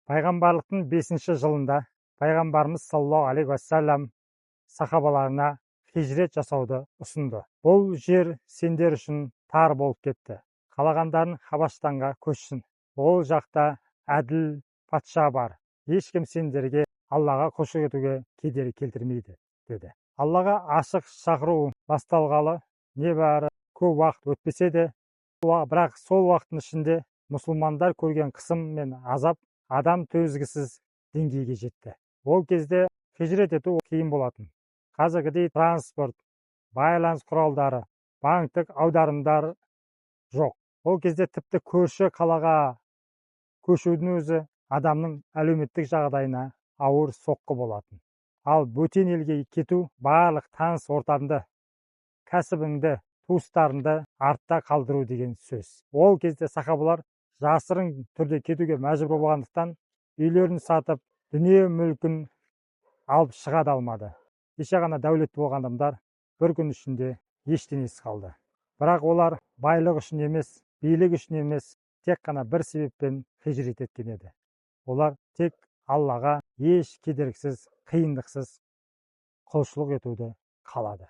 Пайғамбарлықтың 5-ші жылында пайғамбарымыз саллаллаху алейхи уассалам сахабаларына хижрет жасауды ұсынды. Бұл жер сендер үшін тар болып кетті. Қалағандарын Хабастанға көшсін. Ол жақта әділ патша бар. Ешкім сендерге Аллаға құлшылық етуге кедергі келтірмейді, деді. Аллаға ашық шақыру басталғалы небәрі көп уақыт өтпесе де, бірақ сол уақыттың ішінде мұсылмандар көрген қысым мен азап адам төзгісіз деңгейге жетті. Ол кезде хижрет ету қиын болатын. Қазіргідей транспорт, байланыс құралдары, банктік аударымдар жоқ. Ол кезде тіпті көрші қалаға көшудің өзі адамның әлеуметтік жағдайына ауыр соққы болатын. Ал бөтен елге кету барлық таныс ортаңды, кәсібіңді, туыстарыңды артта қалдыру деген сөз. Ол кезде сахабалар жасырын түрде кетуге мәжбүр болғандықтан үйлерін сатып, дүние мүлкін алып шыға да алмады. Кеше ғана дәулетті болған адамдар бір күн ішінде ештеңесіз қалды. Бірақ олар байлық үшін емес, билік үшін емес, тек қана бір себеппен хижрет еткен еді. Олар тек Аллаға еш кедергісіз, қиындықсыз құлшылық етуді қалады.